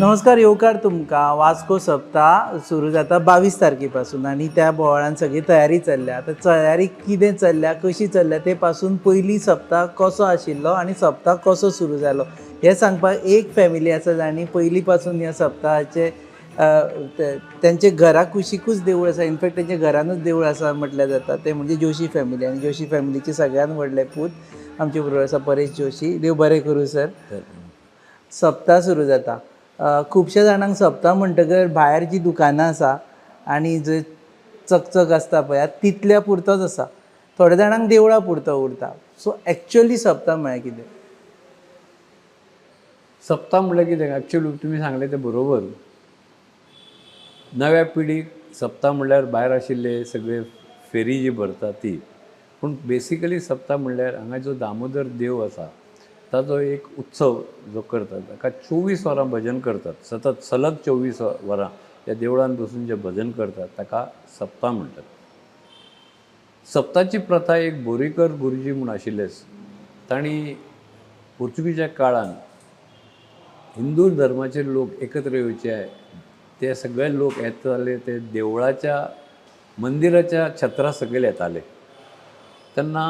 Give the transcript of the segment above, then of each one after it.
नमस्कार, येवकार तुमकां. वास्को सप्ताह सुरू जाता 22 तारखेपासून आणि त्या बोवाळान सगळी तयारी चल्ल्या. आता तयारी कितें चल्ल्या, कशी चल्ल्या ते पासून पयली सप्ताह कसो आशिल्लो आणि सप्ताह कसो सुरू जालो हे सांगपाक एक फॅमिली आसा आनी पयली पासून ह्या सप्ताहाचे त्यांचे घरा कुशीकूच देवूळ आसा. इनफॅक्ट तेंच्या घरानूच देवूळ आसा म्हटल्यार जाता. ते म्हणजे जोशी फॅमिली आणि जोशी फॅमिलीचे सगळ्यात व्हडले पूत आमचे बरोबर आसा परेश जोशी. देव बरें करूं सर. सप्ताह सुरू जाता. खुबश्या जाणांक सप्ताह म्हणटकर भायर जी दुकानां आसा आनी जंय चकचक आसता पळय तितल्या पुरतोच आसा. थोड्या जाणांक देवळां पुरतो उरता. सो एक्चुअली सप्ताह म्हळ्यार कितें? सप्ताह म्हळ्यार कितें? एक्चुअली तुमी सांगलें तें बरोबर. नव्या पिढीक सप्ताह म्हळ्यार भायर आशिल्ले सगळे फेरी जी भरता ती. पूण बेसिकली सप्ताह म्हळ्यार हांगा जो दामोदर देव आसा ताचो एक उत्सव जो करतात, ताका 24 वरां भजन करतात. सतत सलग 24 वरां त्या देवळान बसून जे भजन करतात ताका सप्ताह म्हणटात. सप्ताची प्रथा एक बोरीकर गुरुजी म्हूण आशिल्ले. तांणी पोर्तुगीजाच्या काळान हिंदू धर्माचे लोक एकत्र येवचे, ते सगळे लोक येताले ते देवळाच्या मंदिराच्या छत्रा सकयल येताले. तेन्ना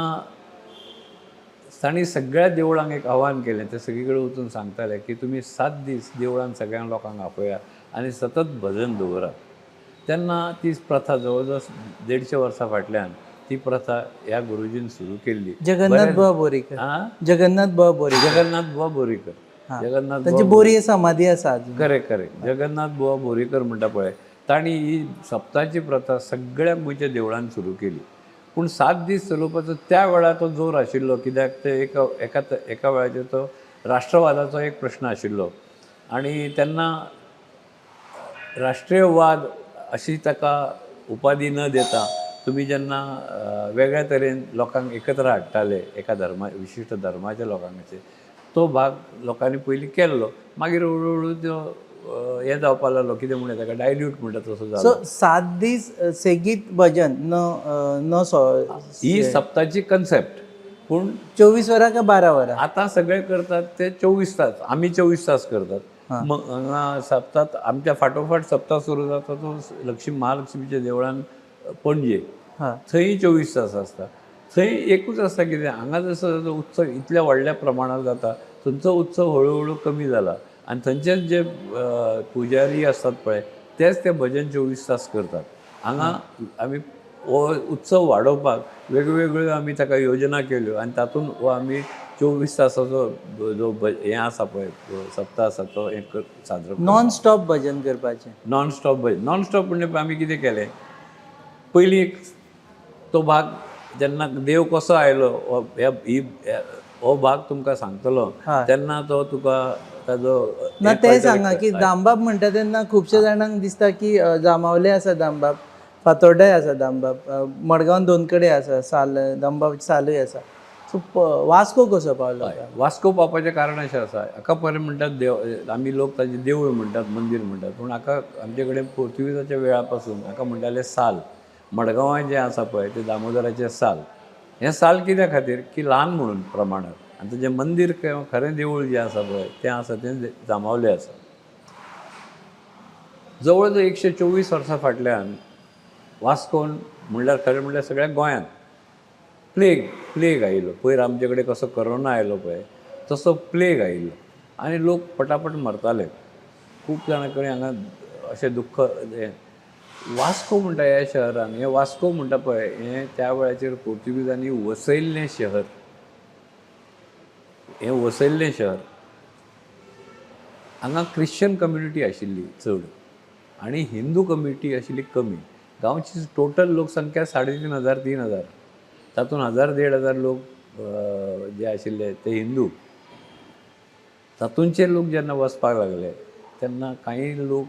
तांणी सगळ्या देवळांक एक आव्हान केलें. ते सगळे कडेन वचून सांगताले की तुमी 7 दीस देवळान सगळ्या लोकांक आपया आनी सतत भजन दवरा. तेन्ना ती प्रथा जवळ जवळ 150 वर्सां फाटल्यान ती प्रथा ह्या गुरुजीन सुरू केल्ली. जगन्नाथ बुवा बोरीकर. जगन्नाथ बुवा बोरीकर. जगन्नाथ बुवा बोरीकर. जगन्नाथ त्यांची बोरी समाधी आसा. करेक्ट. जगन्नाथ बुवा बोरीकर म्हणटा पळय, तांणी ही सप्ताची प्रथा सगळ्या गोंयच्या देवळांनी सुरू केली. पूण 7 दीस चलोवपाचो त्या वेळार तो जोर आशिल्लो, कित्याक ते एका वेळाचेर तो राष्ट्रवादाचो एक प्रश्न आशिल्लो आनी तेन्ना राष्ट्रीयवाद अशी ताका उपाधी न देता तुमी जेन्ना वेगळ्या तरेन लोकांक एकत्र हाडटाले एका विशिश्ट धर्माच्या लोकांचे, तो भाग लोकांनी पयलीं केल्लो. मागीर हळू तो हें जावपाक लागलो, कितें म्हणटा ताका डायल्यूट म्हणटा तसो जालो. सो 7 दीस सेगीत भजन न ही सप्ताची कन्सेप्ट. पूण 24 वरां काय 12 वरां? आतां सगळे करतात ते 24 तास. आमी 24 तास करतात. मग हांगा सप्ताह आमच्या फाटोफाट सप्ताह सुरू जाता तो महालक्ष्मीच्या देवळान पणजे, थंय 24 तास आसता. थंय एकूच आसता कितें, हांगा जसो उत्सव इतल्या व्हडल्या प्रमाणात जाता थंयचो उत्सव हळू कमी जाला आनी थंयचे जे पुजारी आसतात पळय तेच ते भजन 24 तास करतात. हांगा आमी हो उत्सव वाडोवपाक वेगवेगळ्यो आमी ताका योजना केल्यो आनी तातूंत हो आमी 24 तासाचो जो हें आसा पळय सप्ताह आसा तो एक साजरो. नॉन स्टॉप भजन करपाचें. नॉन स्टॉप भजन. नॉन स्टॉप म्हणजे आमी कितें केलें, पयलीं एक तो भाग जेन्ना देव कसो आयलो हो भाग तुमकां सांगतलो तेन्ना तो तुका ताजो ना ते सांगा की दामबाब म्हणटा तेन्ना खुबश्या जाणांक दिसता की जामावले आसा दामबाब, फातोर्डाय आसा दामबाब, मडगांव 2 कडेन आसा, दामबाब सालूय आसा. सो वास्को कसो पावलो? वास्को पावपाचें कारण अशें आसा, हाका परे म्हणटात देव, आमी लोक ताजें देवूळ म्हणटात, मंदीर म्हणटात, पूण हाका आमचे कडेन पोर्तुगीजाच्या वेळा पासून हाका म्हणटाले साल. मडगांवां जें आसा पळय तें दामोदराचें साल. हें साल कित्या खातीर की ल्हान म्हणून प्रमाणांत, आनी तेजें मंदीर खरें देवूळ जें आसा पळय तें आसा तें जामावलें आसा. जवळ जवळ 124 वर्सां फाटल्यान वास्कोन म्हणल्यार खरें म्हणल्यार सगळ्या गोंयांत प्लेग आयिल्लो. पयर आमचे कडेन कसो कोरोना आयलो पळय तसो प्लेग आयिल्लो आनी लोक पटापट मरताले. खूब जाणां कडेन हांगा अशें दुख्ख. वास्को म्हणटा ह्या शहरान, हें वास्को म्हणटा पळय हें त्या वेळाचेर पोर्तुगीजांनी वसयल्लें शहर. हें वसयल्लें शहर. हांगा क्रिश्चन कम्युनिटी आशिल्ली चड आनी हिंदू कम्युनिटी आशिल्ली कमी. गांवची टोटल लोकसंख्या 3,500-3,000. तातूंत 1,000-1,500 लोक जे आशिल्ले ते हिंदू. तातूंचे लोक जेन्ना वचपाक लागले तेन्ना काही लोक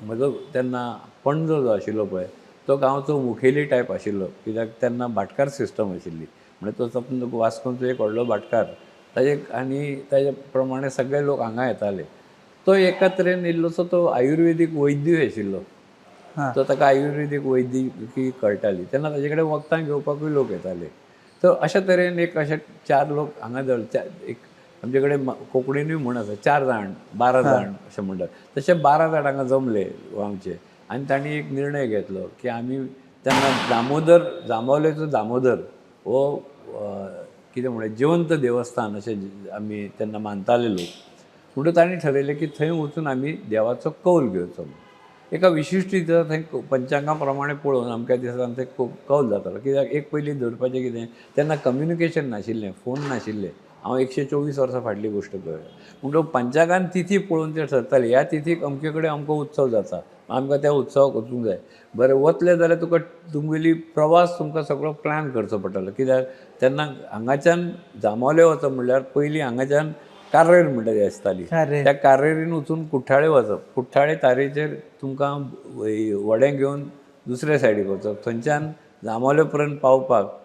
म्हजो तेन्ना पणजो जो आशिल्लो पळय तो गांवचो मुखेली टायप आशिल्लो, कित्याक तेन्ना भाटकार सिस्टम आशिल्ली. म्हणजे तो तातूंत वास्कोचो एक व्हडलो भाटकार आनी ताजे प्रमाणे सगळे लोक हांगा येताले. तो एका तरेन इल्लोसो तो आयुर्वेदीक वैद्यूय आशिल्लो. तो ताका आयुर्वेदीक वैद्यकी कळटाली तेन्ना ताजे कडेन वखदां घेवपाकूय लोक येताले. तर अशा तरेन एक अशे 4 लोक हांगा एक आमच्याकडे कोंकणीनूय म्हण आसा 4 जाण 12 जाण अशें म्हणटात. तशे 12 जाणांक जमले आमचे आनी तांणी एक निर्णय घेतलो की आमी तेन्ना दामोदर जांबावलेचो दामोदर हो कितें म्हणलें जिवंत देवस्थान अशें आमी तेन्ना मानताले लोक. म्हणटून तांणी ठरयलें की थंय वचून आमी देवाचो कौल घेवचो. एका विशिश्ट दिसा थंय पंचांगा प्रमाणे पळोवन अमक्या दिसान थंय कौल जातालो. कित्याक एक पयलीं धरपाचें कितें तेन्ना कम्युनिकेशन नाशिल्लें, फोन नाशिल्ले. हांव 124 वर्सां फाटली गोश्ट पळय. म्हणटून पंचांगान तिथी पळोवन ते ठरताले ह्या तिथीक अमके कडेन अमको उत्सव जाता, आमकां त्या उत्सवाक वचूंक जाय. बरें वतले जाल्यार तुमगेली प्रवास तुमकां सगळो प्लॅन करचो पडटालो. कित्याक तेन्ना हांगाच्यान जांबावले वचप म्हणल्यार पयलीं हांगाच्यान कार्रेर म्हणटा ती आसताली. त्या कार्रेरीन वचून कुठ्ठाळे वचप. कुठ्ठाळे तारेचेर तुमकां व्हडें घेवन दुसरे सायडीक वचप. थंयच्यान जांबावले पर्यंत पावपाक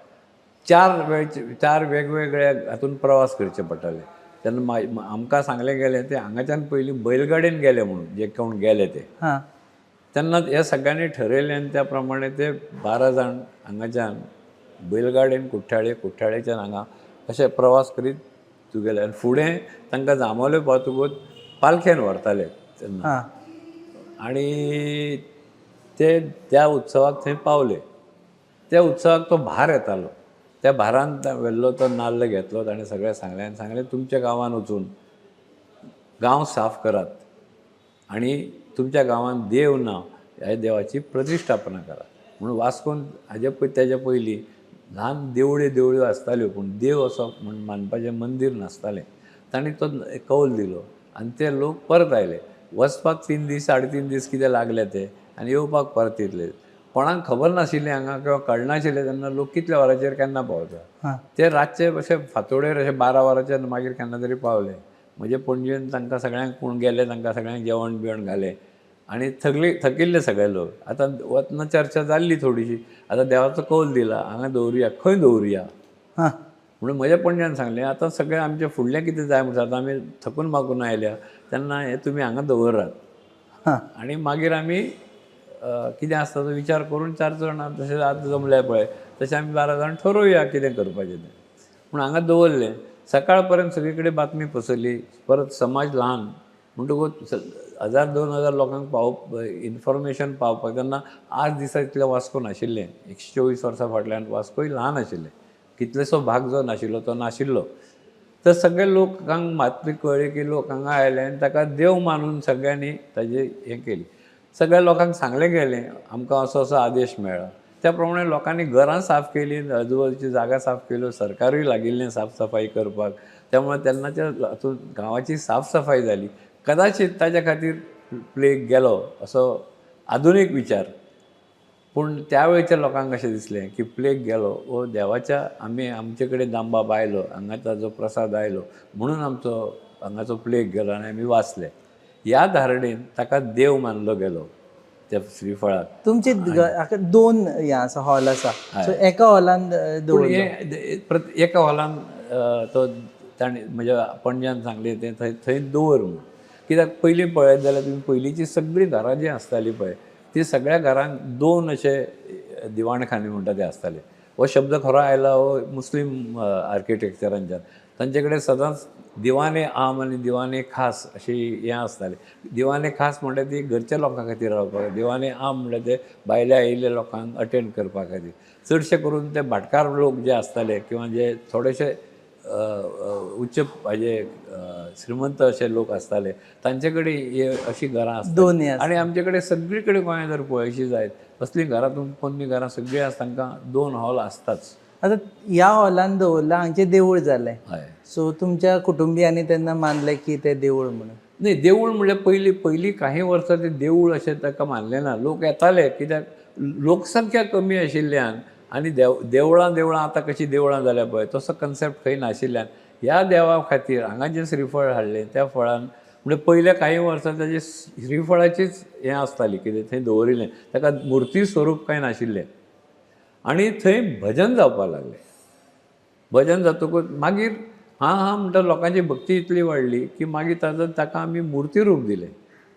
4 वेगवेगळ्या हातून प्रवास करचे पडटाले. तेन्ना आमकां सांगलें गेलें ते हांगाच्यान पयलीं बैलगाडयेन गेले म्हणून जे कोण गेले ते. तेन्ना ह्या सगळ्यांनी ठरयलें आनी त्या प्रमाणे ते 12 जाण हांगाच्यान बैलगाडयेन कुठ्ठाळेच्यान हांगा अशे प्रवास करीत तुगेले. आनी फुडें तांकां जांबावले पावतकूच पालखेन व्हरताले तेन्ना. आनी ते त्या उत्सवाक थंय पावले. त्या उत्सवाक तो भार येतालो. त्या भारान व्हेल्लो तो नाल्ल घेतलो ताणें सगळें सांगलें आनी सांगलें तुमच्या गांवांत वचून गांव साफ करात आनी तुमच्या गांवांत देव ना ह्या देवाची प्रतिश्ठापना करा. म्हणून वास्कोन तेच्या पयलीं ल्हान देवळ्यो आसताल्यो पूण देव असो म्हण मानपाचें मंदीर नासतालें. तांणी तो कौल दिलो आनी ते लोक परत आयले. वचपाक 3 दीस 3.5 दीस कितें लागले ते आनी येवपाक परत येतले. कोणाक खबर नाशिल्लें हांगा किंवा कळनाशिल्लें तेन्ना लोक कितल्या वरांचेर केन्ना पावता. ते रातचे अशे फांतोडेर अशे 12 वरांचेर मागीर केन्ना तरी पावले. म्हणजे पणजेन तांकां सगळ्यांक कोण गेले तांकां सगळ्यांक जेवण बिवण घालें आनी थकिल्ले सगळे लोक. आतां वतना चर्चा जाल्ली थोडीशी. आतां देवाचो कौल दिला हांगा दवरुया खंय दवरुया म्हणून म्हज्या पणज्यान सांगलें आतां सगळें आमचें फुडलें कितें जाय म्हणटा आतां आमी थकून मागून आयल्या तेन्ना हें तुमी हांगा दवरात. आनी मागीर आमी कितें आसता तो विचार करून 4 जाणां जशें आतां जमले पळय तशें आमी 12 जाण ठरोवया कितें करपाचें तें. पूण हांगा दवरलें. सकाळ पर्यंत सगळे कडेन बातमी पसरली. परत समाज ल्हान म्हणटकूच 1000-2000 लोकांक इन्फॉर्मेशन पावपाक तेन्ना आज दिसा इतलें वास्को नाशिल्लें. 124 वर्सां फाटल्यान वास्कोय ल्हान आशिल्लें. कितलेसो भाग जो नाशिल्लो तो नाशिल्लो. तर सगळे लोकांक मातमी कळ्ळी की लोक हांगा आयले आनी ताका देव मानून सगळ्यांनी ताजें हें केली. सगळ्या लोकांक सांगलें गेलें आमकां असो असो आदेश मेळ्ळा. त्या प्रमाणे लोकांनी घरां साफ केलीं, आजूबाजूची जागा साफ केल्यो, सरकारूय लागिल्लें साफ सफाई करपाक. त्यामुळे तेन्नाच्या हातूंत गांवाची साफ सफाई जाली. कदाचित ताच्या खातीर प्लेग गेलो असो आधुनीक विचार. पूण त्या वेळच्या लोकांक अशें दिसलें की प्लेग गेलो वो देवाच्या आमचे कडेन दामबाब आयलो हांगाचा जो प्रसाद आयलो म्हणून आमचो हांगाचो प्लेग गेलो आनी आमी वाचले. ह्या धारणेन ताका देव मानलो गेलो त्या श्रीफळाक. तुमचे 2 हें आसा हॉल आसा. सो एका हॉलान एका हॉलान तो ताणें म्हज्या पणज्यान सांगलें तें थंय दवर म्हणून. कित्याक पयलीं पळयत जाल्यार तुमी पयलींची सगळीं घरां जीं आसतालीं पळय ती सगळ्या घरांक 2 अशे दिवाणखाने म्हणटा ते आसताले. हो शब्द खरो आयला हो मुस्लीम आर्किटेक्चरांच्यान. तांचे कडेन सदांच दिवाने आम आनी दिवाने खास अशी हें आसतालें. दिवाने खास म्हणटा ती घरच्या लोकां खातीर रावपाक. दिवाने आम म्हणटा ते भायल्या आयिल्ल्या लोकांक अटेंड करपा खातीर. चडशे करून ते भाटकार लोक जे आसताले किंवा जे थोडेशे उच्च हाजे श्रीमंत अशे लोक आसताले तांचे कडेन अशीं घरां आसतात. आनी आमचे कडेन सगळी कडेन गोंयांत जर पळयशी जायत असलीं घरां पोन्नी घरां सगळीं आसता तांकां 2 हॉल आसताच. आतां ह्या हॉलान दवरला हांगचें देवूळ जालें. हय. सो तुमच्या कुटुंबियांनी तेन्ना मानलें की तें देवूळ म्हणून. न्ही देवूळ म्हणल्यार पयलीं काही वर्सां तें देवूळ अशें ताका मानलें ना. लोक येताले कित्याक लोकसंख्या कमी आशिल्ल्यान आनी देवळां आतां कशीं देवळां जाल्या पळय तसो कन्सेप्ट खंय नाशिल्ल्यान ह्या देवा खातीर हांगा जें श्रीफळ हाडलें त्या फळान म्हणजे पयल्या काही वर्सां ताजें श्रीफळाचीच हें आसताली कितें थंय दवरिल्लें. ताका मुर्ती स्वरूप कांय नाशिल्लें. आनी थंय भजन जावपाक लागलें. भजन जातकूच मागीर म्हणटा लोकांची भक्ती इतली वाडली की मागीर ताका आमी मुर्ती रूप दिलें.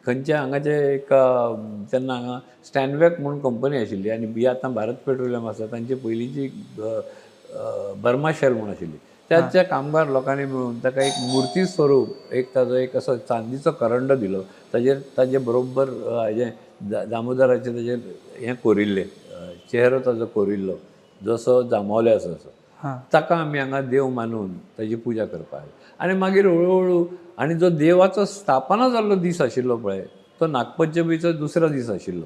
खंयचे हांगाचे एक तेन्ना हांगा स्टॅनवॅक म्हणून कंपनी आशिल्ली आनी आतां भारत पेट्रोलियम आसा तांची पयलींची बर्मा शेल म्हूण आशिल्ली. त्याच्या कामगार लोकांनी मिळून ताका एक मुर्ती स्वरूप एक ताजो एक असो चांदीचो करंड दिलो, ताजे बरोबर हेजें दामोदराचें ताजेर हें कोरिल्लें, चेहरो ताजो कोरिल्लो जसो जांबावले आसा तसो. ताका आमी हांगा देव मानून ताजी पुजा करपाक. आनी मागीर हळू आनी जो देवाचो स्थापना जाल्लो दीस आशिल्लो पळय तो नागपंचमीचो दुसरो दीस आशिल्लो,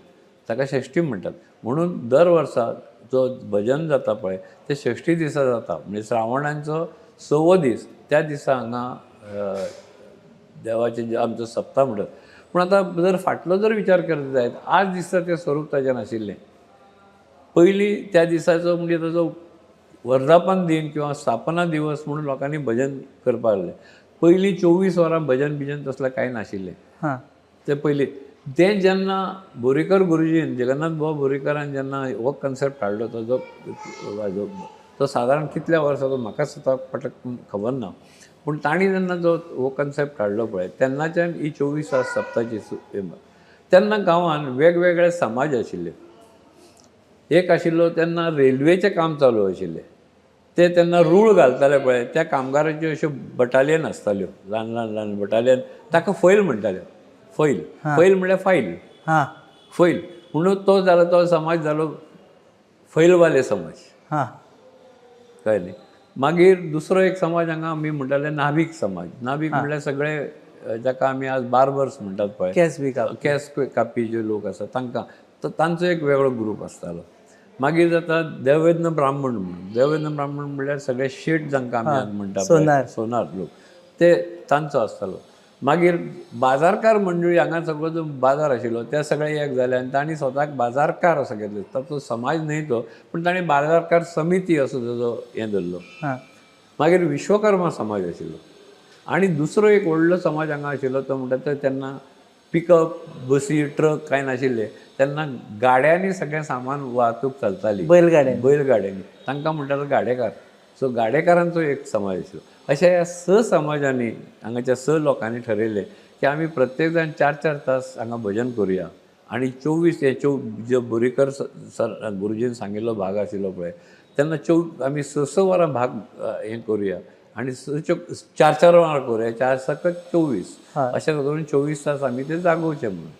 ताका षष्ठी म्हणटात. म्हणून दर वर्सा जो भजन जाता पळय ते षष्ठी दिसा जाता, म्हणजे श्रावणांचो 6वो दीस त्या दिसा हांगा देवाचें जे आमचो सप्ताह म्हणटात. पूण आतां जर फाटलो जर विचार करता जायत आज दिसता तें स्वरूप ताचें नाशिल्लें. पयलीं त्या दिसाचो म्हणजे ताजो वर्धापन दिन किंवा स्थापना दिवस म्हणून लोकांनी भजन करपाक लागलें. पयलीं 24 वरां भजन बिजन तसलें कांय नाशिल्लें. ते पयलीं तें जेन्ना बोरीकर गुरुजीन जगन्नाथ बुवा बोरीकरान जेन्ना हो कन्सेप्ट हाडलो तो सादारण कितल्या वर्साचो म्हाका सुद्दां पटक खबर ना, पूण तांणी जेन्ना जो हो कन्सेप्ट हाडलो पळय तेन्नाच्यान ही 24 तास सप्ताची तेन्ना गांवांत वेगवेगळे समाज आशिल्ले. एक आशिल्लो तेन्ना रेल्वेचें काम चालू आशिल्लें, ते तेन्ना रूळ घालताले पळय त्या कामगाराच्यो अश्यो बटालियन आसताल्यो, ल्हान ल्हान ल्हान बटालियन, ताका फैल म्हणटाले. फैल म्हणल्यार फायल, फैल म्हणून तो जालो तो समाज जालो फैलवाले समाज, कळ्ळें न्ही. मागीर दुसरो एक समाज हांगा आमी म्हणटाले नाभिक समाज. नाभिक म्हणल्यार सगळे जाका आमी आज बार्बर्स म्हणटात पळय, केस कापपी जे लोक आसा तांकां, तांचो एक वेगळो ग्रूप आसतालो. मागीर जाता देवयज्ञ ब्राह्मण म्हणून. देवयज्ञ ब्राह्मण म्हणल्यार सगळे शेट जांकां आमी आज म्हणटा सोनार लोक, ते तांचो आसतालो. मागीर बाजारकार मंडळी हांगा सगळो जो बाजार आशिल्लो ते सगळे एक जाले आनी तांणी स्वताक बाजारकार असो घेतलो. ताचो समाज न्हय तो, पूण तांणी बाजारकार समिती असो ताजो हें धरलो. मागीर विश्वकर्मा समाज आशिल्लो. आनी दुसरो एक व्हडलो समाज हांगा आशिल्लो तो म्हणटा तो तेन्ना पिकअप बसी ट्रक कांय नाशिल्ले, तेन्ना गाड्यांनी सगळें सामान वाहतूक चलताली, बैलगाड्यांनी, तांकां म्हणटालो गाडेकार. सो गाडेकारांचो एक समाज आशिल्लो. अशा ह्या समाजांनी हांगाच्या लोकांनी ठरयलें की आमी प्रत्येक जाण 4-4 तास हांगा भजन करुया. आनी 24 हे जो बोरीकर सर गुरुजीन सांगिल्लो भाग आशिल्लो पळय तेन्ना आमी 6 वरां भाग हें करुया आनी 4-4 वरां करुया, 4 सकट 24 अशें करून 24 तास आमी ते जागोवचे म्हणून.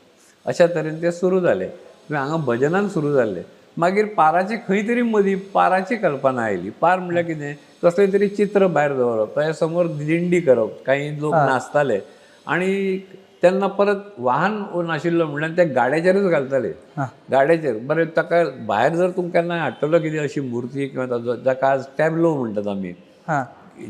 अशा तरेन तें सुरू जालें. हांगा भजनान सुरू जाल्लें. मागीर पाराची खंय तरी मदीं पाराची कल्पना आयली. पार म्हणल्यार कितें, कसलें तरी चित्र भायर दवरप, ताच्या समोर दिंडी करप, काही लोक नाचताले आनी तेन्ना परत वाहन नाशिल्लो म्हणल्यार ते गाड्याचेरच घालताले. गाड्याचेर बरें ताका भायर जर तुमकां केन्ना हाडटलो कितें अशी मुर्ती किंवा ताजो जाका आज टॅब्लो म्हणटात आमी,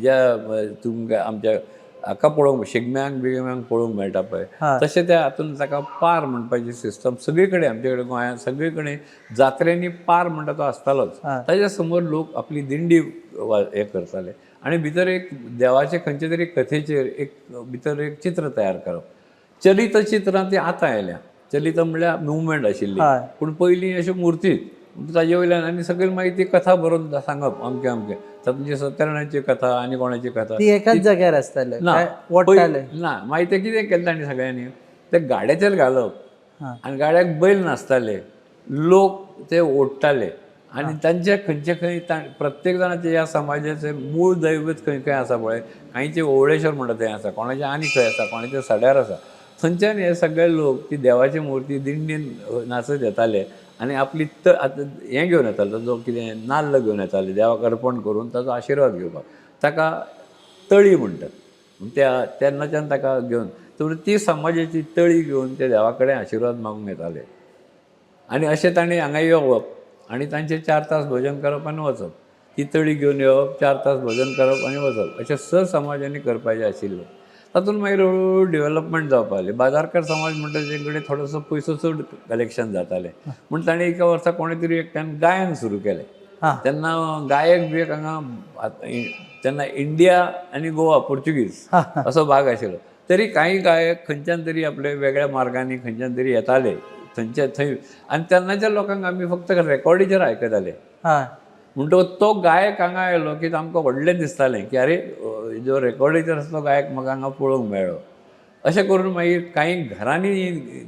ज्या तुमकां आमच्या हाका पळोवंक शिगम्यांक बिगम्यांक पळोवंक मेळटा पळय, तशें त्या हातूंत ताका पार म्हणपाची सिस्टम सगळे कडेन आमचे कडेन गोंयांत सगळे कडेन जात्रेनी पार म्हणटा तो आसतालोच. ताच्या समोर लोक आपली दिंडी हें करताले आनी भितर एक देवाचे खंयचे तरी कथेचेर भितर एक चित्र तयार करप. चलित चित्रां ती आतां आयल्या. चलित म्हणल्यार मुवमेंट आशिल्ली, पूण पयलीं अश्यो मूर्ती ताजे वयल्यान आनी सगळी मागीर ती कथा बरोवन सांगप अमकें अमकें. तातूंत सत्यनारायणाची कथा आनी कोणाची कथा ती एकाच जाग्यार आसताले ना. मागीर ते कितें केलें तांणी सगळ्यांनी, ते गाड्याचेर घालप आनी गाड्याक बैल नाचताले, लोक ते ओडटाले आनी तांचे खंयचे खंय प्रत्येक जाणाचे ह्या समाजाचे मूळ दैवत खंय खंय आसा पळय. कांयचे ओवळेश्वर म्हणटा थंय आसा, कोणाचे आनी खंय आसा, कोणाचे सड्यार आसा. थंयच्यान हे सगळे लोक ती देवाची मुर्ती दिंडीन नाचत येताले आनी आपली हें घेवन येताले, जो कितें नाल्ल घेवन येताले देवाक अर्पण करून ताचो आशिर्वाद घेवपाक. ताका तळी म्हणटात. त्या तेन्नाच्यान ताका घेवन ती समाजाची तळी घेवन ते देवा कडेन आशिर्वाद मागूंक येताले. आनी अशें ताणें हांगा येवप आनी तांचे 4 तास भजन करप आनी वचप. ती तळी घेवन येवप, 4 तास भजन करप आनी वचप, अशें समाजांनी करपाचें आशिल्लें. तातूंत मागीर हळूहळू डेवलपमेंट जावपाक लागली. बाजारकार समाज म्हणटा तेजे कडेन थोडोसो पयसो चड कलेक्शन जातालें म्हूण ताणें एका वर्सा कोणे तरी एकट्यान गायन सुरू केलें. तेन्ना गायक बियक हांगा तेन्ना इंडिया आनी गोवा पोर्चुगीज असो भाग आशिल्लो. तरी कांय गायक खंयच्यान तरी आपले वेगळ्या मार्गांनी खंयच्यान तरी येताले थंय आनी तेन्नाच्या लोकांक आमी फक्त रेकॉर्डीचेर आयकताले. म्हणटकूच तो गायक हांगा आयलो की आमकां व्हडलें दिसतालें की अरे जो रेकॉर्डीचेर आसा तो गायक म्हाका हांगा पळोवंक मेळ्ळो. अशें करून मागीर कांय घरांनी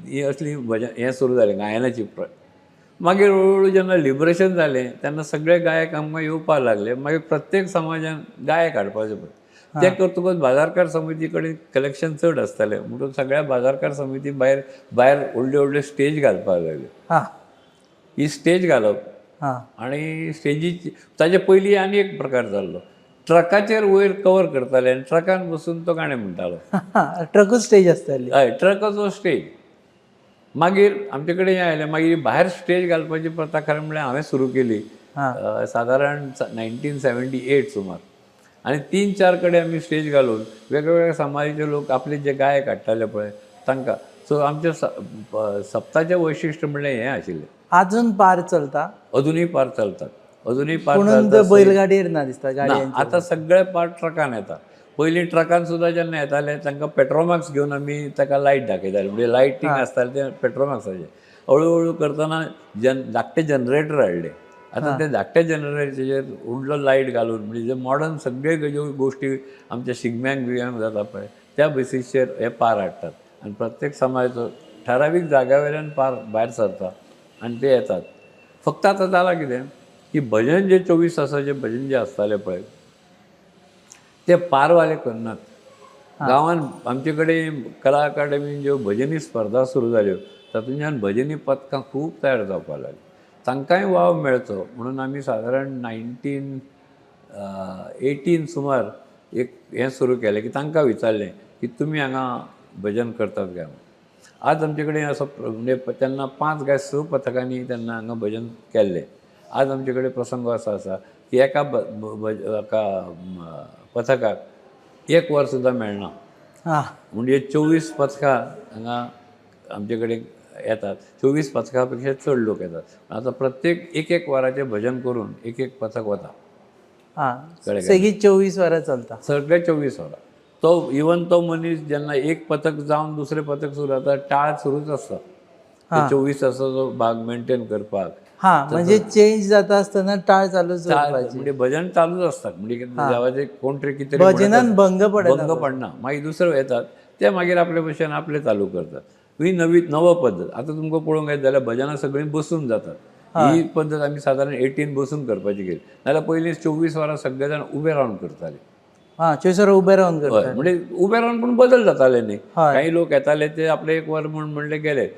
ही असली हें सुरू जालें गायनाची मागीर हळूहळू जेन्ना लिबरेशन जालें तेन्ना सगळे गायक आमकां येवपाक लागले. मागीर प्रत्येक समाजान गायक हाडपाचे पडले. ते करतकच बाजारकार समिती कडेन कलेक्शन चड आसतालें म्हणून सगळ्या बाजारकार समिती भायर भायर व्हडल्यो व्हडल्यो स्टेज घालपाक लागल्यो. ही स्टेज घालप आनी स्टेजीची ताचे पयलीं आनी एक प्रकार जाल्लो. ट्रकाचेर वयर कवर करताले आनी ट्रकान बसून तो गाणें म्हणटालो. ट्रकूच स्टेज आसताली. हय, ट्रकाचो स्टेज. मागीर आमचे कडेन हें आयलें, मागीर भायर स्टेज घालपाची प्रथा खरें म्हळ्यार हांवें सुरू केली सादारण 1978 सुमार. आनी 3-4 कडेन आमी स्टेज घालून वेगवेगळ्या समाजाचे लोक आपले जे गायक हाडटाले पळय तांकां. सो आमचे सप्ताचें वैशिश्ट्य म्हणल्यार हें आशिल्लें. अजून पार चलता? अजुनूय पार चलतात. अजुनूय पार चलतात. बैलगाडयेर ना दिसता गाडी. आतां सगळे पार ट्रकान येता. पयलीं ट्रकान सुद्दां जेन्ना येताले तांकां पेट्रोमाक्स घेवन आमी ताका लायट दाखयताले. म्हणजे लायटींग आसतालें तें पेट्रोमाक्साचें. हळू करतना धाकटे जनरेटर हाडले. आतां ते धाकट्या जनरेटराचेर व्हडलो लायट घालून म्हणजे जे मॉडर्न सगळे ज्यो गोश्टी आमच्या शिगम्यांक बिग्यांक जाता पळय त्या बेसीसचेर हे पार हाडटात. आनी प्रत्येक समाजाचो ठरावीक जाग्या वयल्यान पार भायर सरता आनी ते येतात. फक्त आतां जालां कितें की भजन जे 24 तासाचें भजन जे आसतालें पळय ते पारवाले करनात. गांवांत आमचे कडेन कला अकादमीन ज्यो भजनी स्पर्धा सुरू जाल्यो तातूंतल्यान भजनी पथकां खूब तयार जावपाक लागलीं. तांकांय वाव मेळचो म्हणून आमी सादारण 1918 सुमार एक हें सुरू केलें की तांकां विचारलें की तुमी हांगा भजन करतात काय म्हणून. आज आमचे कडेन असो म्हणजे तेन्ना 5 काय 6 पथकांनी तेन्ना हांगा भजन केल्लें. आज आमचे कडेन प्रसंग असो आसा की एका पथकाक 1 वर सुद्दां मेळना. म्हणजे 24 पथकां हांगा आमचे कडेन येतात. 24 पथकां पेक्षा चड लोक येतात. आतां प्रत्येक एक वराचें भजन करून एक पथक वता. सगळीं 24 वरां चलता. सगळे 24 वरां. तो इवन तो मनीस जेन्ना एक पथक जावन दुसरें पथक सुरू जाता टाळ सुरूच आसता. 24 तासाचो भाग मेंटेन करपाक. म्हणजे चेंज जाता आसतना टाळ चालूच म्हणजे भजन चालूच आसता. म्हणजे देवाचे कोण तरी कितें भजनान भंग पडना. मागीर दुसरे येतात ते मागीर आपले भशेन आपले चालू करतात. ही नव पद्दत. आतां तुमकां पळोवंक येत जाल्यार भजनां सगळीं बसून जातात. ही पद्दत आमी सादारण 18 बसून करपाची केली. नाल्यार पयलीं 24 वरां सगळे जाण उबे रावन करताले. 24 वरां उबे रावन करताले. म्हणजे उबे रावन पूण बदल जाताले न्ही. काही लोक येताले ते आपले 1 वर म्हूण म्हणले गेले.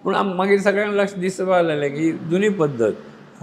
पूण मागीर सगळ्यांक लक्ष दिसपाक लागलें की जुनी पद्दत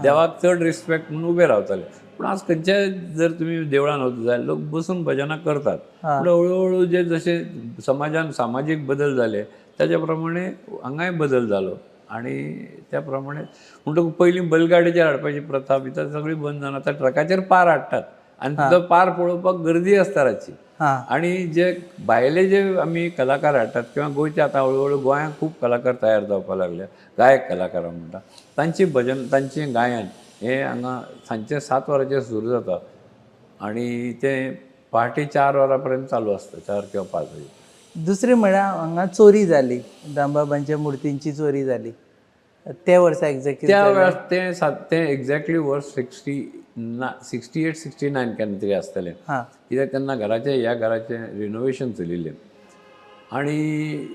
देवाक चड रिस्पेक्ट म्हणून उबे रावताले. पूण आज खंयच्याय जर तुमी देवळान वता जाल्यार लोक बसून भजनां करतात. पूण हळूहळू जे जशे समाजान सामाजीक बदल जाले त्याच्या प्रमाणे हांगाय बदल जालो आनी त्या प्रमाणे म्हणटकूच पयलीं बैलगाडयेचेर हाडपाची प्रथा भितर सगळी बंद जावन आतां ट्रकाचेर पार हाडटात. आनी तो पार पळोवपाक गर्दी आसता रातची. आनी जे भायले जे आमी कलाकार हाडटात किंवा गोंयचे आतां हळूहळू गोंयांत खूब कलाकार तयार जावपाक लागले. गायक कलाकारां म्हणटा तांची भजन तांचें गायन हें हांगा सांजचें 7 वरांचेर सुरू जाता आनी तें पहाटे 4 वरां पर्यंत चालू आसता. 4 किंवा 5 वरां. दुसरें म्हळ्यार हांगा चोरी जाली. दामबाबांच्या मुर्तींची चोरी जाली त्या वर्सा एक्झॅक्टली. त्या वेळार तें एक्झॅक्टली वर्स 68-69 केन्ना तरी आसतलें. कित्याक तेन्ना ह्या घराचें रिनोवेशन चलिल्लें आनी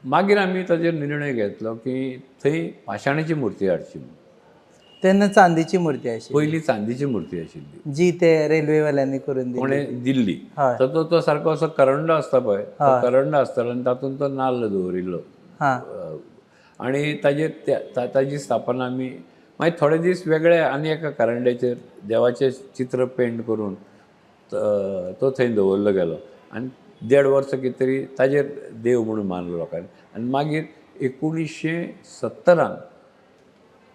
मागीर आमी ताचेर निर्णय घेतलो की थंय पाशाणाची मुर्ती हाडची. तेन्ना चांदीची मुर्ती आशिल्ली. पयलीं चांदीची मुर्ती आशिल्ली जी ते रेल्वेवाल्यांनी करून दिल्ली. तो सारको असो करंडो आसता पळय करंडो आसतालो आनी तातूंत तो नाल्ल दवरिल्लो आनी ताजी स्थापना आमी मागीर थोडे दीस वेगळे आनी एका करंड्याचेर देवाचें चित्र पेंट करून तो थंय दवरलो गेलो आनी 1.5 वर्स कितें तरी ताजेर देव म्हणून मानलो लोकांनी. आनी मागीर 1970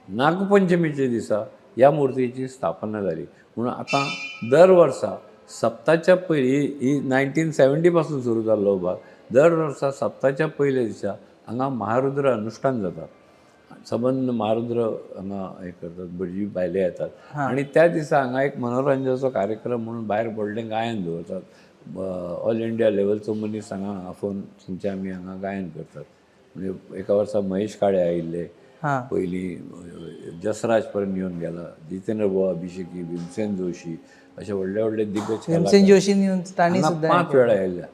नागपंचमीच्या दिसा ह्या मुर्तीची स्थापना जाली. म्हणून आतां दर वर्सा सप्ताच्या पयलीं ही 1970 पासून सुरू जाल्लो भाग. दर वर्सा सप्ताच्या पयल्या दिसा हांगा महारुद्र अनुश्ठान जाता. संबंद महारुद्र हांगा हें करतात. भटजी भायले येतात आनी त्या दिसा हांगा एक मनोरंजनाचो कार्यक्रम म्हणून भायर व्हडलें गायन दवरतात. ऑल इंडिया लेवलचो मनीस हांगा आफोवन थंयचे आमी हांगा गायन करतात. म्हणजे एका वर्सा महेश काळे आयिल्ले. पयलीं जसराज पर्यंत येवन गेला. जितेंद्र बुवा अभिषेकी, भीमसेन जोशी अशे व्हडले दिग्गज भीमसेन जोशी 5 वेळा आयिल्ल्या.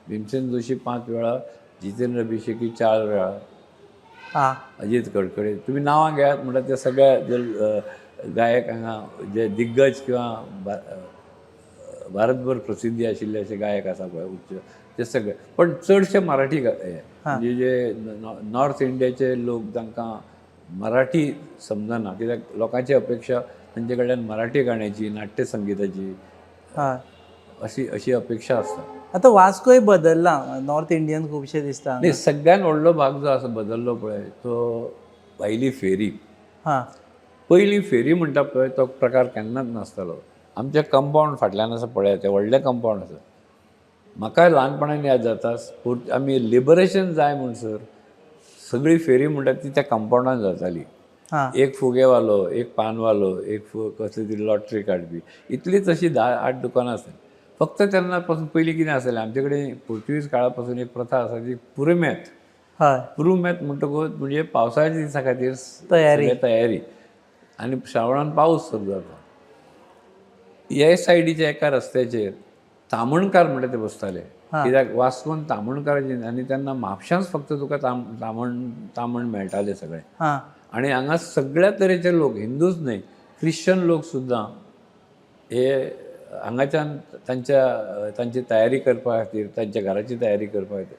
भीमसेन जोशी 5 वेळा, जितेंद्र अभिषेकी 4 वेळा अजित कडकडे तुम्ही नांवां घेयात म्हणटा ते सगळ्या गायक हांगा जे दिग्गज किंवा भारतभर प्रसिद्धी आशिल्ले असे गायक आसा पळय उच्च ते सगळे पण चडशे मराठी म्हणजे जे नॉर्थ इंडियाचे लोक तांकां मराठी समजना कित्याक लोकांची अपेक्षा तांचे कडल्यान मराठी गाण्याची नाट्य संगीताची अशी अपेक्षा आसता. आतां वास्कोय बदलला नॉर्थ इंडियन खुबशे दिसता. नाही सगळ्यान व्हडलो भाग जो आसा बदललो पळय तो भायली फेरी. पयलीं फेरी म्हणटा पळय तो प्रकार केन्नाच नासतालो. आमचे कंपाऊंड फाटल्यान आसा पळय ते व्हडले कंपाऊंड आसा. म्हाकाय ल्हानपणान याद जाता आमी लिबरेशन जाय म्हणसर सगळी फेरी म्हणटा ती त्या कंपाऊंडान जाताली. एक फुगेवालो, एक पानवालो, एक कसली तरी लॉटरी काडपी इतलीच अशी 10-8 दुकानां आसताली. फक्त तेन्ना पासून पयलीं कितें आसलें आमचे कडेन पोर्तुगीज काळा पासून एक प्रथा आसा ती पुरुमेत. पुरुमेत म्हणटकूच म्हणजे पावसाळ्याच्या दिसा खातीर तयारी आनी श्रावणान पावस सुरू जाता. हे सायडीच्या एका रस्त्याचेर तामणकार म्हणटा ते बसताले कित्याक वास्कोन तामणकाराची आनी तेन्ना म्हापशांच फक्त तुका तामण मेळटाले सगळे. आनी हांगा सगळ्या तरेचे लोक हिंदूच न्हय क्रिश्चन लोक सुद्दां हे हांगाच्यान तांची तयारी करपा खातीर तांच्या घराची तयारी करपा खातीर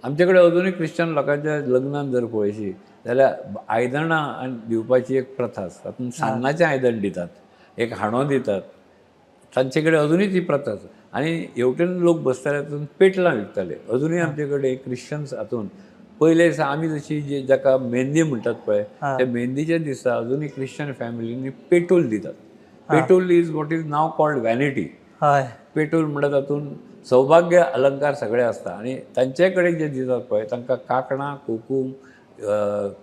आमचे कडेन अजुनूय क्रिश्चन लोकांच्या लग्नान जर पळयशी जाल्यार आयदनां दिवपाची एक प्रथा आसा. तातूंत सान्नाचें आयदन दितात, एक हांडो दितात. तांचे कडेन अजुनूय ती प्रथा आसा. आनी हेवटेन लोक बसताले तातूंत पेटलां विकताले. अजुनूय आमचे कडेन क्रिश्चन्स हातूंत पयले दिसा आमी जशी जाका मेहंदी म्हणटात पळय त्या मेहंदीच्या दिसा अजुनूय क्रिश्चन फॅमिलींनी पेटोल दितात. Petrol is what is now called vanity. Petrol म्हणटा तातूंत सौभाग्य अलंकार सगळे आसता आनी तांचे कडेन जे दितात पळय तांकां कांकणां कुकूम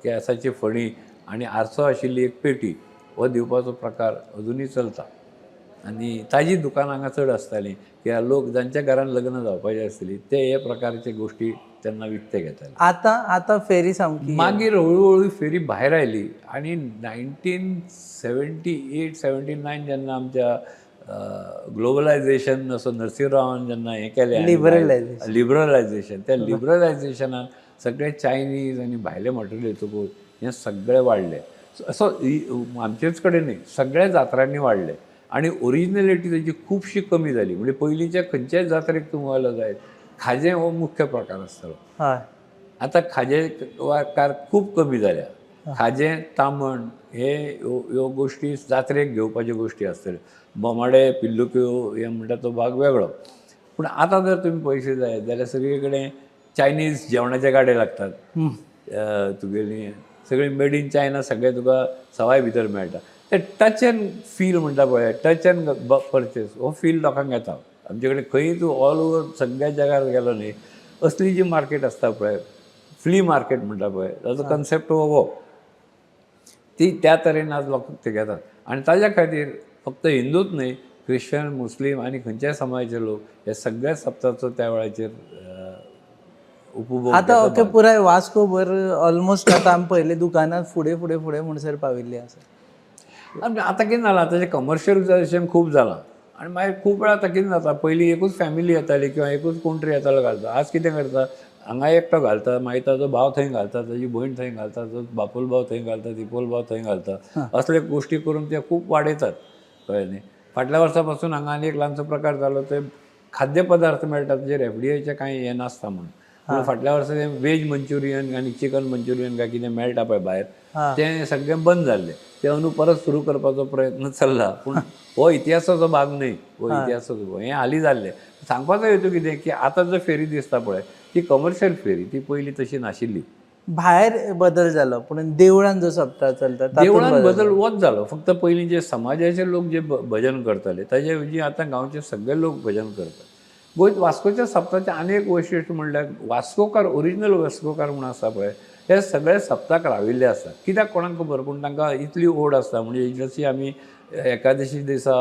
केंसाची फणी आनी आरसो आशिल्ली एक पेटी हो दिवपाचो प्रकार अजुनूय चलता. आनी ताजी दुकानां हांगा चड आसतालीं कित्याक लोक जांच्या घरान लग्न जावपाचीं आसतलीं ते हे प्रकारचे गोश्टी तेन्ना विकते घेताले. आतां फेरी सामकी मागीर हळू फेरी भायर आयली आनी 1978-79 जेन्ना आमच्या ग्लोबलायझेशन असो नरसिंहरावान जेन्ना हें केलें लिबरलायझेशन त्या लिबरलायझेशनान सगळे चायनीज आनी भायले मटेरियल येतकूच हें सगळें वाडलें. असो आमचेच कडेन न्ही सगळ्या जात्रांनी वाडलें आनी ओरिजिनलिटी ताची खुबशी कमी जाली. म्हणजे पयलींच्या खंयच्याय जात्रेक तूं वळलो जायत खाजें हो मुख्य प्रकार आसतालो. आतां खाजेकार खूब कमी जाल्या. खाजें तामण ह्यो गोश्टी जात्रेक घेवपाच्यो गोश्टी आसतल्यो. बोमाडे पिल्लुक्यो हे म्हणटा तो भाग वेगळो. पूण आतां जर तुमी पयशे जाय जाल्यार सगळे कडेन चायनीज जेवणाचे गाडे लागतात. तुगेली सगळी मेड इन चायना सगळें तुका सवाय भितर मेळटा. ते टच एंड फील म्हणटा पळय टच एंड परचेस हो फील लोकांक येता. आमचे कडेन खंय तूं ऑल ओवर सगळ्या जगार गेलो न्ही असली जी मार्केट आसता पळय फ्ली मार्केट म्हणटा पळय ताचो कन्सेप्ट हो ती त्या तरेन आज लोक ते घेतात. आनी ताज्या खातीर फक्त हिंदूच न्हय क्रिश्चन मुस्लीम आनी खंयच्याय समाजाचे लोक हे सगळ्या सप्ताचो त्या वेळाचेर उपभोग आतां ओके पुराय वास्को भर ऑलमोस्ट आतां आमी पयले दुकानां फुडें फुडें फुडें म्हणसर पाविल्ली आसा. आतां कितें जालां ताचें कमर्शियलायझेशन खूब जालां आनी मागीर खूब वेळा आतां कितें जाता पयलीं एकूच फॅमिली येताली किंवा एकूच कोण तरी येतालो घालता. आज कितें करता हांगा एकटो घालता मागीर ताजो भाव थंय घालता ताजी भयण थंय घालता ताजो बापोल भाव थंय घालता दिपोल भाव थंय घालता. असले गोश्टी करून ते खूब वाडयतात कळ्ळें न्ही. फाटल्या वर्सा पासून हांगा आनी एक ल्हानसो प्रकार जालो ते खाद्य पदार्थ मेळटा ताचेर एफडीआयचें कांय हें नासता म्हणून. पूण फाटल्या वर्सा तें वेज मंचुरियन आनी चिकन मंचुरियन काय कितें मेळटा पळय भायर तें सगळें बंद जाल्लें. ते अंदू परत सुरू करपाचो प्रयत्न चल्ला. पूण हो इतिहासाचो भाग न्हय. हो इतिहासाचो हें हालीं जाल्लें. सांगपाचो हेतू कितें की आतां जो फेरी दिसता पळय ती कमर्शियल फेरी ती पयलीं तशी नाशिल्ली. भायर बदल जालो पूण देवळान जो सप्ताह चलता देवळान बदल वच जालो. फक्त पयलीं जे समाजाचे लोक जे भजन करताले ताजे ऐवजी आतां गांवचे सगळे लोक भजन करतात. गोंय वास्कोच्या सप्ताचे आनी एक वैशिश्ट म्हणल्यार वास्कोकार ओरिजिनल वास्कोकार म्हूण आसा पळय हे सगळे सप्ताक राविल्ले आसता. कित्याक कोणाक खबर पूण तांकां इतली ओड आसता. म्हणजे जशी आमी एकादशी दिसा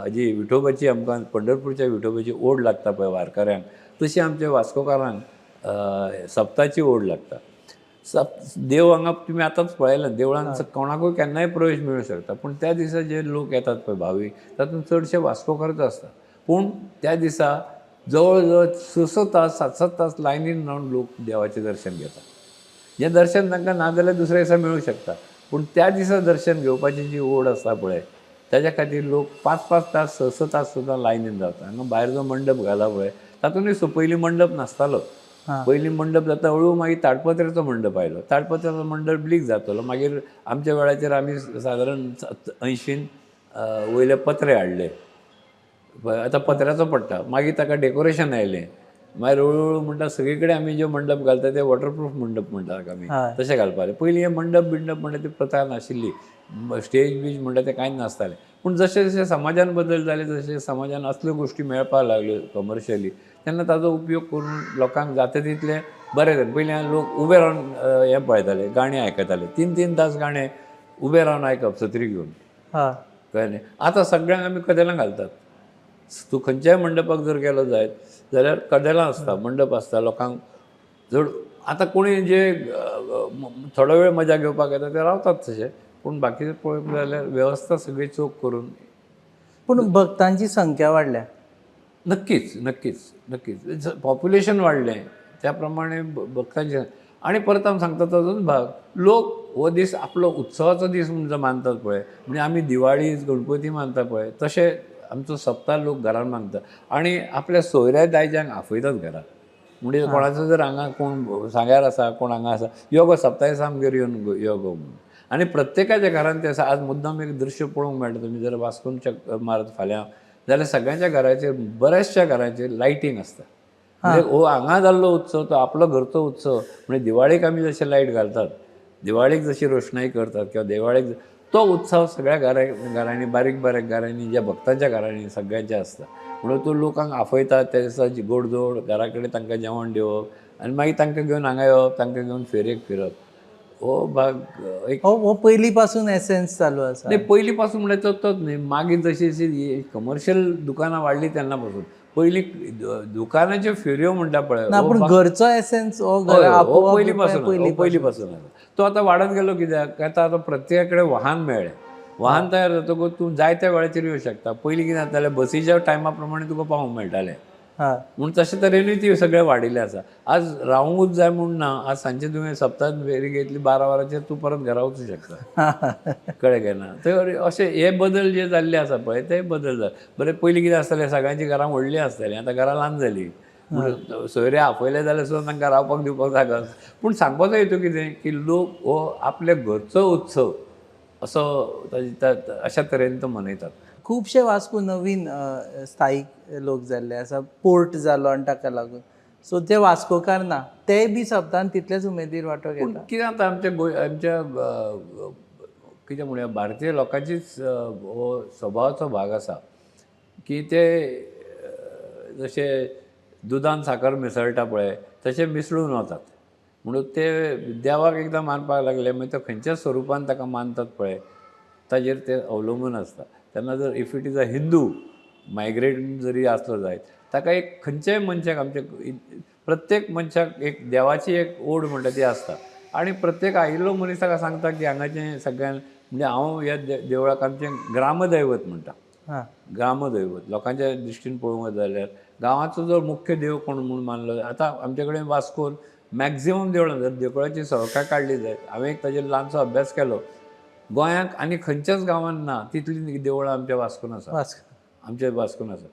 हाजी विठोबाची आमकां पंढरपूरच्या विठोबाची ओड लागता पळय वारकऱ्यांक तशी आमच्या वास्कोकारांक सप्ताची ओड लागता. देव हांगा तुमी आतांच पळयलां देवळान कोणाकूय केन्नाय प्रवेश मेळूं शकता. पूण त्या दिसा जे लोक येतात पळय भावीक तातूंत चडशे वास्कोकारच आसता. पूण त्या दिसा जवळ जवळ 6 तास 7 तास लायनीन रावन लोक देवाचें दर्शन घेतात. हें दर्शन तांकां ना जाल्यार दुसऱ्या दिसा मेळूं शकता, पूण त्या दिसा दर्शन घेवपाची जी ओड आसता पळय त्याच्या खातीर लोक 5-5 तास 6-6 तास सुद्दां लायनीन रावता. हांगा भायर जो मंडप घाला पळय तातूंतय पयलीं मंडप नासतालो. पयलीं मंडप जाता हळू मागीर ताडपत्र्याचो मंडप आयलो. ताडपत्र्याचो मंडप ब्लीक जातलो. मागीर आमच्या वेळाचेर आमी सादारण 80न वयले पत्रे हाडले. आतां पत्र्याचो पडटा. मागीर ताका डेकोरेशन आयलें. मागीर हळू म्हणटा सगळे कडेन आमी जे मंडप घालता ते वॉटरप्रूफ मंडप म्हणटा ताका आमी तशें घालपाक. पयलीं हे मंडप बिंडप म्हणटा ती प्रथा नाशिल्ली. स्टेज बीज म्हणटा तें कांयच नासतालें. पूण जशें जशें समाजान बदल जाले जशें समाजान असल्यो गोश्टी मेळपाक लागल्यो कमर्शियली तेन्ना ताजो उपयोग करून लोकांक जाता तितलें बरें जालें. पयलीं लोक उबे रावन हें पळयताले गाणी आयकताले. 3-3 तास गाणें उबे रावन आयकप सत्री घेवन कळ्ळें. आतां सगळ्यांक आमी कदेलां घालतात. तूं खंयच्याय मंडपाक जर गेलो जायत जाल्यार कदेलां आसता मंडप आसता. लोकांक जर आतां कोणी जे थोडो वेळ मजा घेवपाक येता ते रावतात तशे, पूण बाकीचे पळोवंक जाल्यार वेवस्था सगळी चोख करून. पूण भक्तांची संख्या वाडल्या. नक्कीच नक्कीच नक्कीच पॉप्युलेशन वाडलें त्या प्रमाणे भक्तांची. आनी परत हांव सांगता ताजोच भाग लोक हो दीस आपलो उत्सवाचो दीस म्हणून जो मानतात पळय म्हणजे आमी दिवाळी गणपती मानता पळय तशें आमचो सप्तार लोक घरान मानता आनी आपल्या सोयऱ्या दायजांक आफयतात घरात. म्हणजे कोणाचो जर हांगा कोण सांग्यार आसा कोण हांगा आसा यो गो सप्ताय दिसा आमगेर येवन यो गो म्हणून. आनी प्रत्येकाच्या घरान तें आसा. आज मुद्दाम एक दृश्य पळोवंक मेळटा. तुमी जर वास्कोन चक्कर मारत फाल्यां जाल्यार सगळ्यांच्या घराचेर बऱ्याचशा घरांचेर लायटींग आसता. म्हणजे हो हांगा जाल्लो उत्सव तो आपलो घरचो उत्सव. म्हणजे दिवाळेक आमी जशे लायट घालतात दिवाळेक जशी रोशनाई करतात किंवा दिवाळेक तो उत्सव सगळ्या घरांनी बारीक बारीक घरांनी ज्या भक्तांच्या घरांनी सगळ्यांचे आसता. म्हणून तो लोकांक आफयतात त्या दिसाची गोडधोड घरा कडेन तांकां जेवण दिवप आनी मागीर तांकां घेवन हांगा येवप तांकां घेवन फेरयेक फिरप हो भाग एक हो पयलीं पासून एसेन्स चालू आसा. नाही पयलीं पासून म्हणल्यार तोच न्ही. मागीर जशी जशी कमर्शियल दुकानां वाडली तेन्ना पासून पयलीं दुकानाच्यो फेरयो म्हणटा पळय ना पूण घरचो एसेन्स हो पयलीं पासून तो आतां वाडत गेलो कित्याक आतां प्रत्येका कडेन वाहन मेळ्ळें. वाहन तयार जातकूच तूं जाय त्या वेळाचेर येवं शकता. पयलीं कितें जातालें बसीच्या टायमा प्रमाणे तुका पावोवंक मेळटालें. म्हणून तशे तरेनूय ती सगळें वाडिल्लें आसा. आज रावूंकूच जाय म्हूण ना. आज सांजचे तुवें सप्ताक फेरी घेतली 12 वरांचेर तूं परत घरा वचूं शकता. कळ्ळें काय ना. तर अशे हे बदल जे जाल्ले आसा पळय ते बदल जाले. बरें पयलीं कितें आसतालें सगळ्यांची घरां व्हडलीं आसतालीं आतां घरां ल्हान जालीं. सोयरे आपयले जाल्यार सुद्दां तांकां रावपाक दिवपाक जागा. पूण सांगपाचो हेतू कितें की लोक हो आपल्या घरचो उत्सव असो अशा तरेन तो मनयतात. खुबशे वास्को नवीन स्थायीक लोक जाल्ले आसा. पोर्ट जालो आनी ताका लागून सो ते वास्कोकार ना तेय बी सप्तान तितलेच उमेदीर वांटो घेता. कितें जाता आमच्या कितें म्हणया भारतीय लोकांचीच हो स्वभावाचो भाग आसा की ते जशे दुदान साखर मिसळटा पळय तशें मिसळून वतात. म्हणून ते देवाक एकदां मानपाक लागले मागीर तो खंयच्या स्वरुपान ताका मानतात पळय ताजेर ते अवलंबून आसता. तेन्ना जर if it is a Hindu migrate जरी आसलो जायत ताका एक खंयच्याय मनशाक आमचे प्रत्येक मनशाक एक देवाची एक ओड म्हणटा ती आसता. आनी प्रत्येक आयिल्लो मनीस ताका सांगता की हांगाचें सगळ्यान म्हणजे हांव ह्या देवळाक आमचें ग्रामदैवत म्हणटा. ग्रामदैवत लोकांच्या दृश्टीन पळोवंक जाल्यार गांवाचो जो मुख्य देव कोण म्हणून मानलो. आतां आमचे कडेन वास्कोन मॅक्झिमम देवळां जर देवळाची संख्या काडली जायत हांवें एक ताजेर ल्हानसो अभ्यास केलो. गोंयांत आनी खंयच्याच गांवांत ना तितलीं देवळां आमच्या वास्कोन आसा. आमच्या वास्कोन आसा.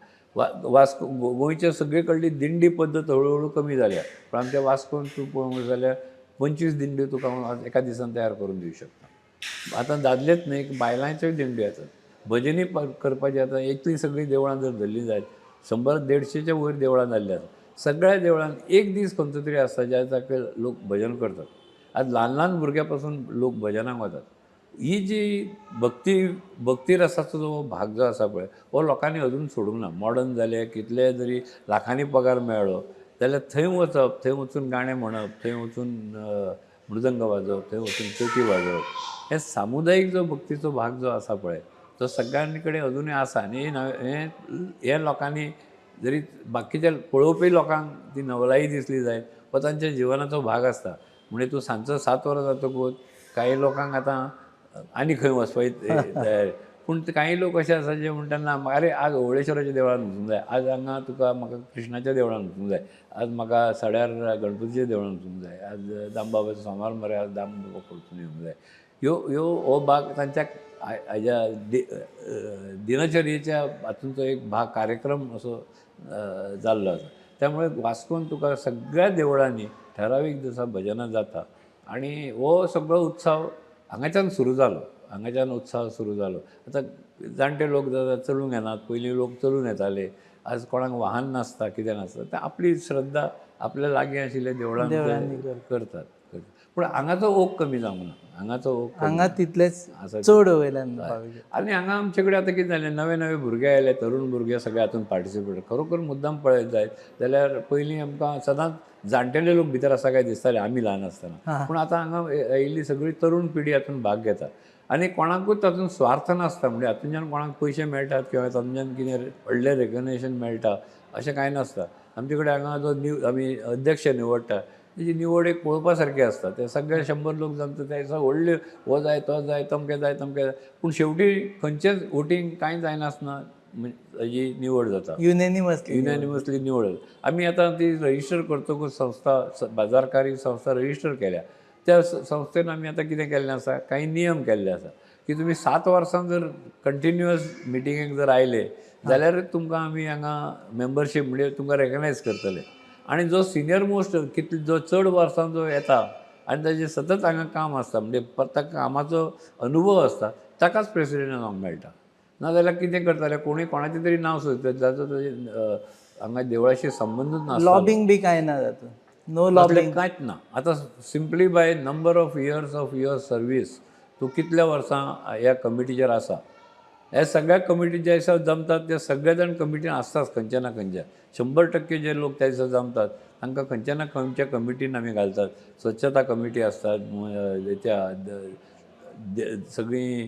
वास्को गोंयच्या सगळे कडली दिंडी पद्दत हळूहळू कमी जाल्या. पण आमच्या वास्कोन तूं पळोवंक जाल्यार 25 दिंड्यो तुका एका दिसान तयार करून दिवं शकता. आतां दादलेच न्ही बायलांच्योय दिंड्यो आसात. भजनी करपाची आतां एकली सगळीं देवळां जर धरलीं जायत 100-150च्या वयर देवळां जाल्लीं आसात. सगळ्या देवळान एक दीस खंयचो तरी आसता ज्या जाग्यार लोक भजन करतात. आज ल्हान ल्हान भुरग्यां पासून लोक भजनाक वतात. ही जी भक्ती रसाचो जो भाग जो आसा पळय हो लोकांनी अजून सोडूंक ना. मॉडर्न जाले कितले जरी लाखांनी पगार मेळ्ळो जाल्यार थंय वचप थंय वचून गाणें म्हणप थंय वचून मृदंग वाजोवप थंय वचून पेटी वाजोवप हे सामुदायीक जो भक्तीचो भाग जो आसा पळय तो सगळ्यांनी कडेन अजुनूय आसा. आनी हे लोकांनी जरी बाकीच्या पळोवपी लोकांक ती नवलाई दिसली जायत हो तांच्या जिवनाचो भाग आसता. म्हणजे तूं सांजचो 7 वरां जातकूच काही लोकांक आतां आनी खंय वचपाची पूण काही लोक असे आसा जे म्हणटाना अरे आज होळेश्वराच्या देवळान वचूंक जाय, आज हांगा तुका म्हाका कृष्णाच्या देवळान वचूंक जाय, आज म्हाका सड्यार गणपतीच्या देवळान वचूंक जाय, आज दामबाबाचो सोमार मरे आज दामबाबा करतून येवंक जाय. हो भाग तांच्या हाज्या दिनचर्येच्या हातूंचो एक भाग कार्यक्रम असो जाल्लो आसा. त्यामुळे वास्कोन तुका सगळ्या देवळांनी ठरावीक दिसा भजनां जाता आनी हो सगळो उत्सव हांगाच्यान सुरू जालो. हांगाच्यान उत्सव सुरू जालो. आतां जाणटे लोक चलूंक येनात, पयलीं लोक चलून येताले, आज कोणाक वाहन नासता, कितें नासता, ते आपली श्रद्धा आपल्या लागीं आशिल्ल्या देवळांनी करतात. पूण हांगाचो ओग कमी जावंक ना. हांगाचो ओग हांगा तितलेच चड वयल्यान आनी हांगा आमचे कडेन आतां कितें जालें, नवे नवे भुरगे आयले, तरूण भुरगे सगळे हातूंत पार्टिसिपेट. खरोखर मुद्दाम पळयत जायत जाल्यार पयलीं आमकां सदांच जाणटेले लोक भितर आसा काय दिसताले आमी ल्हान आसतना. पूण आतां हांगा येयल्ली सगळी तरूण पिढी हातूंत भाग घेता आनी कोणाकूच तातूंत स्वार्थ नासता. म्हणजे हातूंतल्यान कोणाक पयशे मेळटात किंवा तातूंतल्यान कितें व्हडलें रेकग्नेशन मेळटा अशें कांय नासता. आमचे कडेन हांगा जो आमी अध्यक्ष निवडटा तेजी निवड एक पळोवपा सारकी आसता. ते सगळे 100 लोक जमता, ते व्हडले हो जाय तो जाय तमकें जाय तमकें जाय, पूण शेवटी खंयचेच वोटींग कांय जायनासतना हेजी निवड जाता, युनॅनिमसली निवड जाता. आमी आतां ती रजिस्टर करतकूच संस्था, बाजारकारी संस्था रजिस्टर केल्या. त्या संस्थेन आमी आतां कितें केल्लें आसा, काही नियम केल्ले आसा की तुमी 7 वर्सां जर कंटिन्युअस मिटिंगेक जर आयले जाल्यार तुमकां आमी हांगा मेंबरशीप म्हणजे तुमकां रेकग्नायज करतले. आनी जो सिनियर मोस्ट जो चड वर्सां जो येता आनी ताजें सतत हांगा काम आसता, म्हणजे ताका कामाचो अनुभव आसता, ताकाच प्रेसिडेंट जावंक मेळटा. नाजाल्यार कितें करताले, कोणूय कोणाचें तरी नांव सुचयता जाचो ताजें हांगा देवळाशी संबंदूच नासता. लॉबिंग बी कांय ना तातूंत, नो लॉबिंग कांयच ना. आतां simply by number of years of your service तूं कितल्या वर्सां ह्या कमिटीचेर आसा. हे सगळ्या कमिटी ज्या दिसा जमतात ते सगळे जाण कमिटीन आसताच खंयच्या ना खंयच्या. 100% जे लोक त्या दिसा जमतात तांकां खंयच्या ना खंयच्या कमिटीन आमी घालतात. स्वच्छता कमिटी आसतात, सगळीं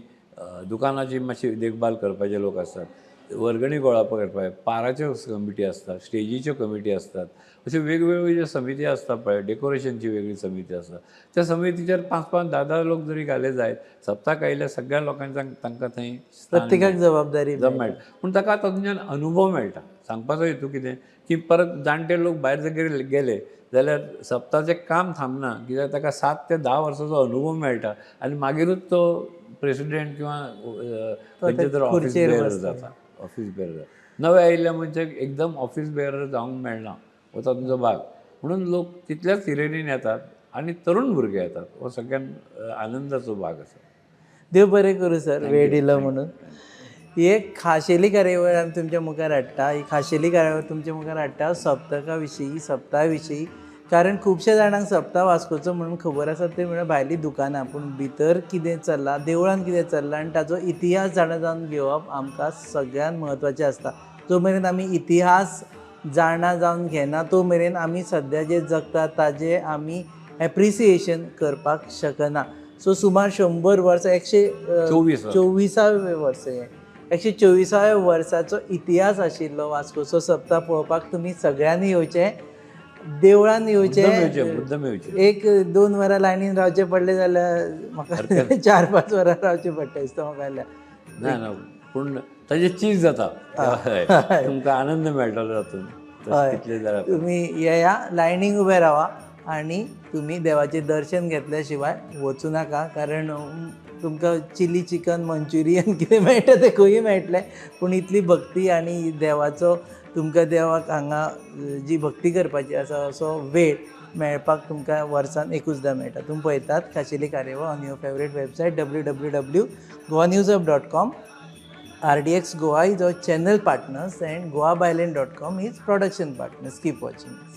दुकानाची मातशी देखभाल करपाचे लोक आसतात, वर्गणी गोळा करपाचे, पाराच्यो कमिटी आसतात, स्टेजीच्यो कमिटी आसतात, अशे वेगवेगळ्यो ज्यो समिती आसता पळय, डेकोरेशनची वेगळी समिती आसता. त्या समितीचेर 5-5, 10-10 लोक जरी घाले जायत, सप्ताक आयल्या सगळ्या लोकांचा तांकां थंय प्रत्येकाक जबाबदारी मेळटा. पूण ताका तातूंतल्यान अनुभव मेळटा. सांगपाचो हेतू कितें की परत जाणटे लोक भायर जर गेले जाल्यार सप्ताचें काम थांबना, कित्याक ताका 7 ते 10 वर्सांचो अनुभव मेळटा आनी मागीरूच तो प्रेसिडेंट किंवा खंयचे तर ऑफिस बेअरर जाता. नवे आयिल्ल्या मनशाक एकदम ऑफिस बेअरर जावंक मेळना, हो तांचो भाग. म्हणून लोक तितल्याच हिरेनीन येतात आनी तरूण भुरगे येतात. हो सगळ्यात आनंदाचो भाग आसा. देव बरें करूं सर, वेळ दिलो म्हणून. ही एक खाशेली कार्यावळ आमी तुमच्या मुखार हाडटा. ही खाशेली कार्यावळ तुमच्या मुखार हाडटा सप्तका विशीं, सप्ता विशीं. कारण खुबश्या जाणांक सप्ता वास्कोचो म्हणून खबर आसा ते म्हळ्यार भायलीं दुकानां, पूण भितर कितें चल्लां, देवळान कितें चल्लां आनी ताचो इतिहास जाणून घेवप आमकां सगळ्यात म्हत्वाचें आसता. जो मेरेन आमी इतिहास जाणा जावन घेना तो मेरेन आमी सद्या जे जगता ताजें आमी एप्रिसिएशन करपाक शकना. सो सुमार 100 वर्सां, 124वें वर्स, 124व्या वर्साचो इतिहास आशिल्लो वास्कोचो सप्ता पळोवपाक तुमी सगळ्यांनी येवचें. देवळान येवचें. 1-2 वरां लायनीन रावचें पडलें जाल्यार म्हाका 4-5 वरां रावचें पडटा दिसता म्हाका. ना पूण ताजें चीज जाता, तुमकां आनंद मेळटलो तातूंत. तुमी येया, लायनीक उबे रावा आनी तुमी देवाचें दर्शन घेतल्या शिवाय वचूं नाका. कारण तुमकां चिली चिकन, मंचुरियन कितें मेळटा तें खंयूय मेळटलें, पूण इतली भक्ती आनी देवाचो तुमकां देवाक हांगा जी भक्ती करपाची आसा असो वेळ मेळपाक तुमकां वर्सान एकूचदां मेळटा. तुमी पळयतात खाशेली कार्यावळ on your favourite website www.goanews.com. RDXGOA is our channel partners and goabyland.com is production partners. Keep watching us.